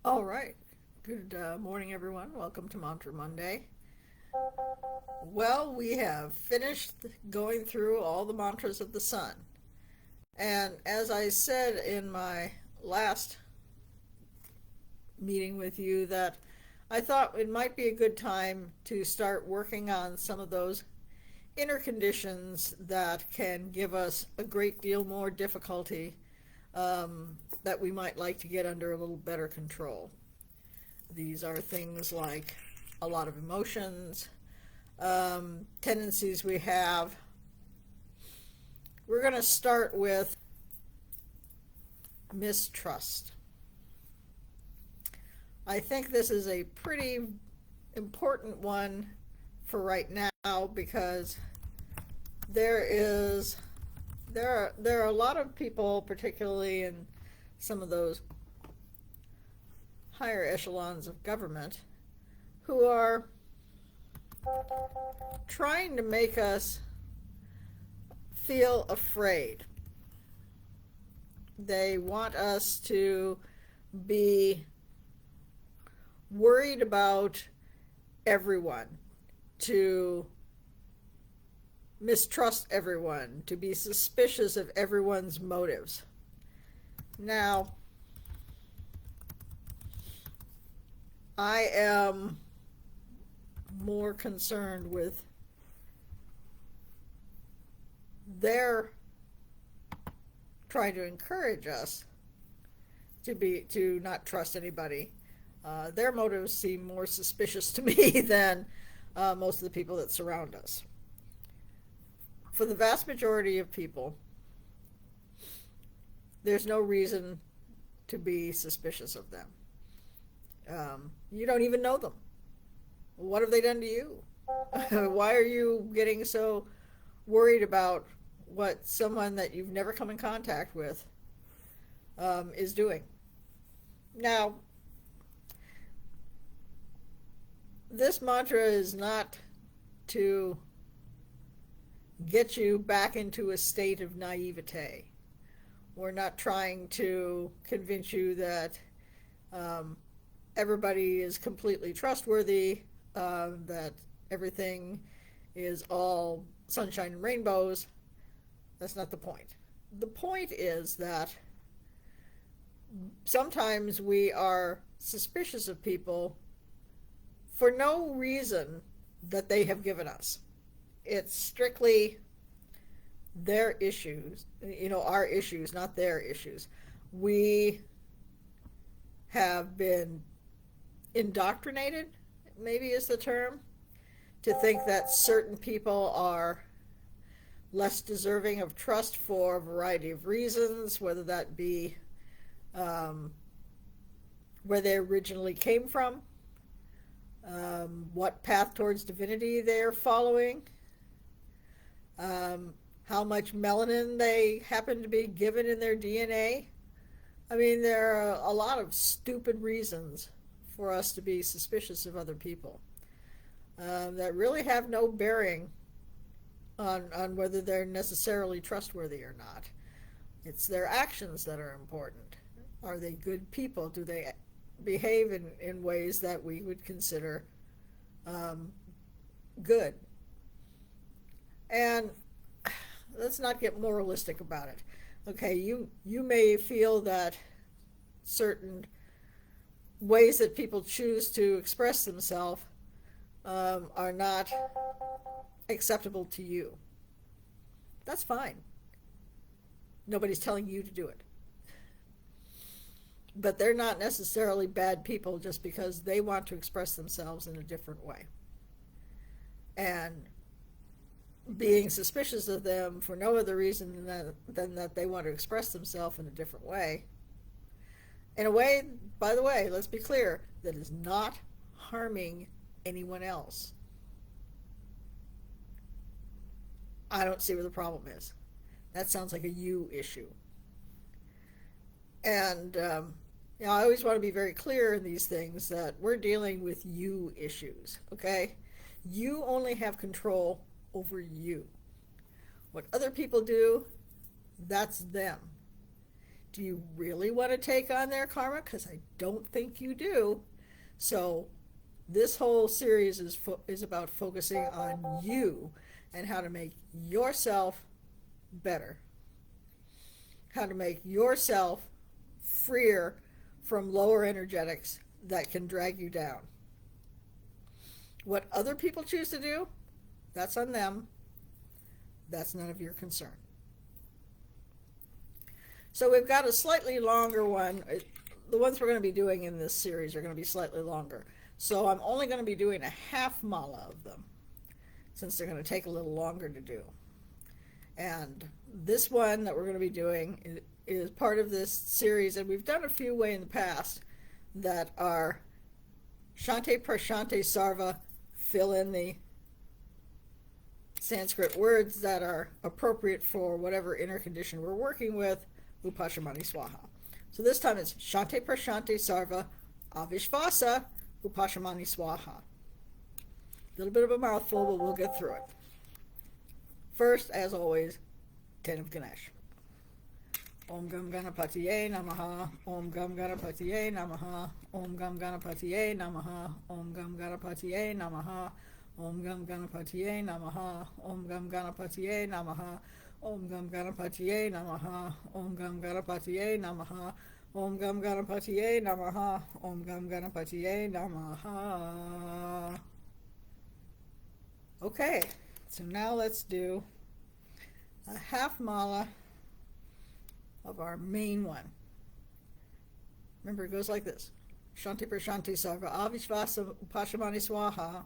All right. Good morning, everyone. Welcome to Mantra Monday. Well, we have finished going through all the mantras of the sun. And as I said in my last meeting with you, that I thought it might be a good time to start working on some of those inner conditions that can give us a great deal more difficulty that we might like to get under a little better control. These are things like a lot of emotions, tendencies we have. We're going to start with mistrust. I think this is a pretty important one for right now because there is there are a lot of people, particularly in some of those higher echelons of government, who are trying to make us feel afraid. They want us to be worried about everyone, to mistrust everyone, to be suspicious of everyone's motives. Now, I am more concerned with their trying to encourage us to not trust anybody. Their motives seem more suspicious to me than most of the people that surround us. For the vast majority of people, there's no reason to be suspicious of them. You don't even know them. What have they done to you? Why are you getting so worried about what someone that you've never come in contact with is doing? Now, this mantra is not to get you back into a state of naivete. We're not trying to convince you that everybody is completely trustworthy, that everything is all sunshine and rainbows. That's not the point. The point is that sometimes we are suspicious of people for no reason that they have given us. It's strictly their issues, our issues, not their issues. We have been indoctrinated, maybe is the term, to think that certain people are less deserving of trust for a variety of reasons, whether that be where they originally came from, what path towards divinity they're following, how much melanin they happen to be given in their DNA. I mean, there are a lot of stupid reasons for us to be suspicious of other people that really have no bearing on whether they're necessarily trustworthy or not. It's their actions that are important. Are they good people? Do they behave in ways that we would consider good? And let's not get moralistic about it. Okay, you may feel that certain ways that people choose to express themselves are not acceptable to you. That's fine. Nobody's telling you to do it. But they're not necessarily bad people just because they want to express themselves in a different way. And being suspicious of them for no other reason than that they want to express themselves in a different way. In a way, by the way, let's be clear, that is not harming anyone else. I don't see where the problem is. That sounds like a you issue. And I always want to be very clear in these things that we're dealing with you issues, okay? You only have control over you. What other people do, that's them. Do you really want to take on their karma? Because I don't think you do. So this whole series is about focusing on you and how to make yourself better, how to make yourself freer from lower energetics that can drag you down. What other people choose to do, that's on them. That's none of your concern. So we've got a slightly longer one. The ones we're going to be doing in this series are going to be slightly longer. So I'm only going to be doing a half mala of them, since they're going to take a little longer to do. And this one that we're going to be doing is part of this series, and we've done a few way in the past that are Shante Prashante Sarva, fill in the Sanskrit words that are appropriate for whatever inner condition we're working with, Upashamani Swaha. So this time it's Shante Prashante Sarva Avishvasa Upashamani Swaha. A little bit of a mouthful, but we'll get through it. First, as always, 10 of Ganesh. Om Gam Ganapatiye Namaha, Om Gam Ganapatiye Namaha, Om Gam Ganapatiye Namaha, Om Gam Ganapatiye Namaha, Om Gam Ganapatiye Namaha, Om Gam Ganapatiye Namaha, Om Gam Ganapatiye Namaha, Om Gam Ganapatiye Namaha, Om Gam Ganapatiye Namaha, Om Gam Ganapatiye Namaha. Okay, so now let's do a half mala of our main one. Remember, it goes like this. Shanti Prashanti Sarva Avishvasa Upashamani Swaha.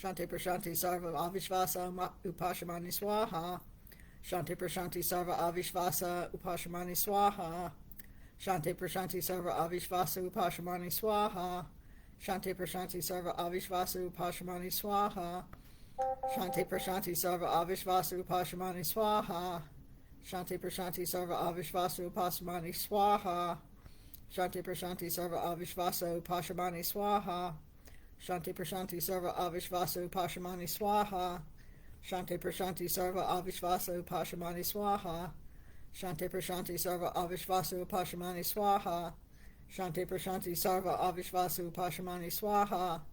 Shanti Prashanti Sarva Avishvasa Upashamani Swaha. Shanti Prashanti Sarva Avishvasa Upashamani Swaha. Shanti Prashanti Sarva Avishvasa Upashamani Swaha. Shanti Prashanti Sarva Avishvasa Upashamani Swaha. Shanti Prashanti Sarva Avishvasa Upashamani Swaha. Shanti Prashanti Sarva Avishvasa Upashamani Swaha. Shanti Prashanti Sarva Avishvasa Upashamani Swaha. Shanti Prashanti Sarva Avishvasa Upashamani Swaha. Shanti Prashanti Sarva Avishvasa Upashamani Swaha. Shanti Prashanti Sarva Avishvasa Upashamani Swaha. Shanti Prashanti Sarva Avishvasa Upashamani Swaha. Shanti Prashanti Sarva Avishvasa Upashamani Swaha. Shanti Prashanti Sarva Avishvasa Upashamani Swaha. Shanti Prashanti Sarva Avishvasa Upashamani Swaha.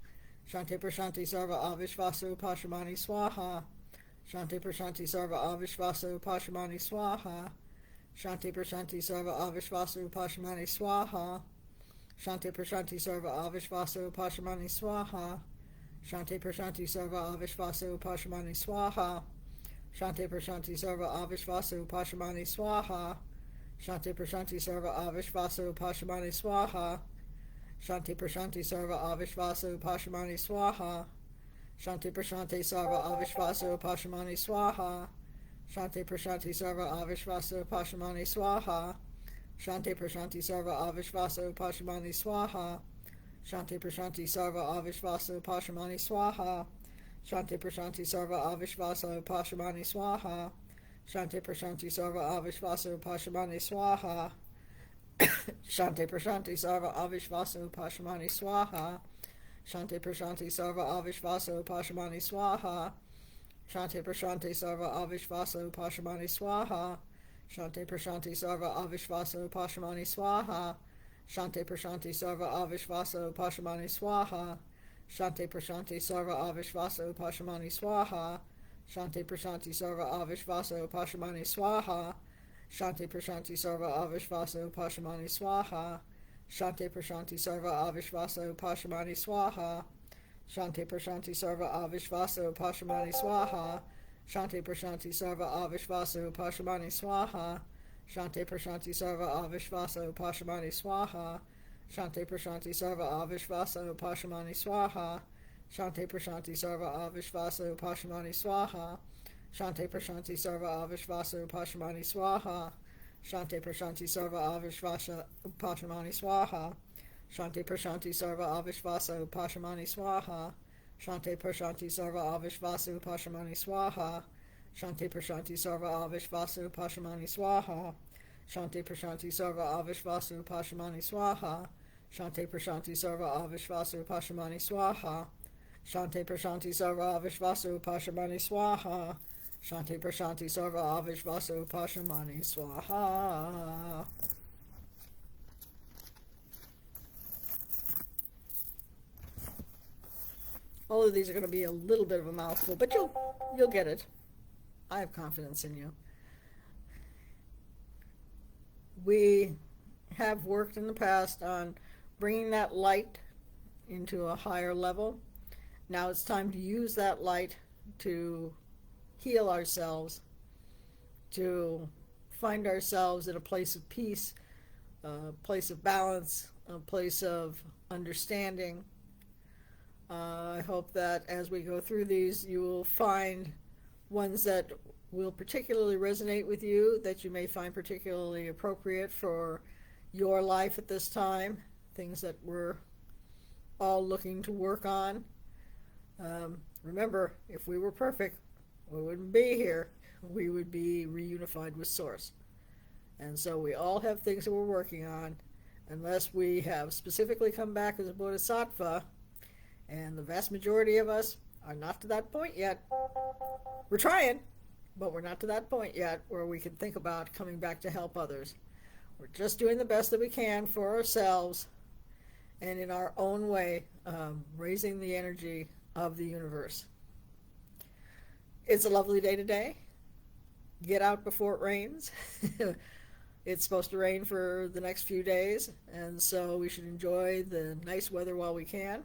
Shanti Prashanti Sarva Avishvasa Upashamani Swaha. Shanti Prashanti Sarva Avishvasa Upashamani Swaha. Shanti Prashanti Sarva Avishvasa Upashamani Swaha. Shanti Prashanti Sarva Avishvasa Upashamani Swaha. Shanti Prashanti Sarva Avishvasa Upashamani Swaha. Shanti Prashanti Sarva Avishvasa Upashamani Swaha. Shanti Prashanti Sarva Avishvasa Upashamani Swaha. Shanti Prashanti Sarva Avishvasa Upashamani Swaha. Shanti Prashanti Sarva Avishvasa Upashamani Swaha. Shanti Prashanti Sarva Avishvasa Upashamani Swaha. Shanti Prashanti Sarva Avishvasa Upashamani Swaha. Shanti Prashanti Sarva Avishvasa Upashamani Swaha. Shanti Prashanti Sarva Avishvasa Upashamani Swaha. Shanti Prashanti Sarva Avishvasa Upashamani Swaha. Shanti Prashanti Sarva Avishvasa Upashamani Swaha. Shanti Prashanti Sarva Avishvasa Upashamani Swaha. Shanti Prashanti Sarva Avishvasa Upashamani Swaha. Shanti Prashanti Sarva Avishvasa Upashamani Swaha. Shanti Prashanti Sarva Avishvasa Upashamani Swaha. Shanti Prashanti Sarva Avishvasa Upashamani Swaha. Shanti Prashanti Sarva Avishvasa Upashamani Swaha. Shanti Prashanti Sarva Avishvasa Upashamani Swaha. Shanti Prashanti Sarva Avishvasa Upashamani Swaha. Shanti Prashanti Sarva Avishvasa Upashamani Swaha. Shanti Prashanti Sarva Avishvasa Upashamani Swaha. Shanti Prashanti Sarva Avishvasa Upashamani Swaha. Shanti Prashanti Sarva Avishvasa Upashamani Swaha. Shanti Prashanti Sarva Avishvasa Upashamani Swaha. Shanti Prashanti Sarva Avishvasa Upashamani Swaha. Shanti Prashanti Sarva Avishvasa Upashamani Swaha. Shanti Prashanti Sarva Avishvasa Upashamani Swaha. Shanti Prashanti Sarva Avishvasa Upashamani Swaha. Shanti Prashanti Sarva Avishvasa Upashamani Swaha. Shanti Prashanti Sarva Avishvasa Upashamani Swaha. All of these are going to be a little bit of a mouthful, but you'll get it. I have confidence in you. We have worked in the past on bringing that light into a higher level. Now it's time to use that light to heal ourselves, to find ourselves at a place of peace, a place of balance, a place of understanding. I hope that as we go through these, you will find ones that will particularly resonate with you, that you may find particularly appropriate for your life at this time, things that we're all looking to work on. Remember, if we were perfect, we wouldn't be here. We would be reunified with Source. And so we all have things that we're working on, unless we have specifically come back as a bodhisattva, and the vast majority of us are not to that point yet. We're trying, but we're not to that point yet where we can think about coming back to help others. We're just doing the best that we can for ourselves and in our own way, raising the energy of the universe. It's a lovely day today. Get out before it rains. It's supposed to rain for the next few days, and so we should enjoy the nice weather while we can.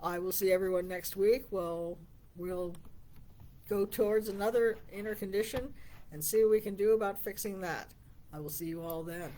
I will see everyone next week. We'll go towards another inner condition and see what we can do about fixing that. I will see you all then.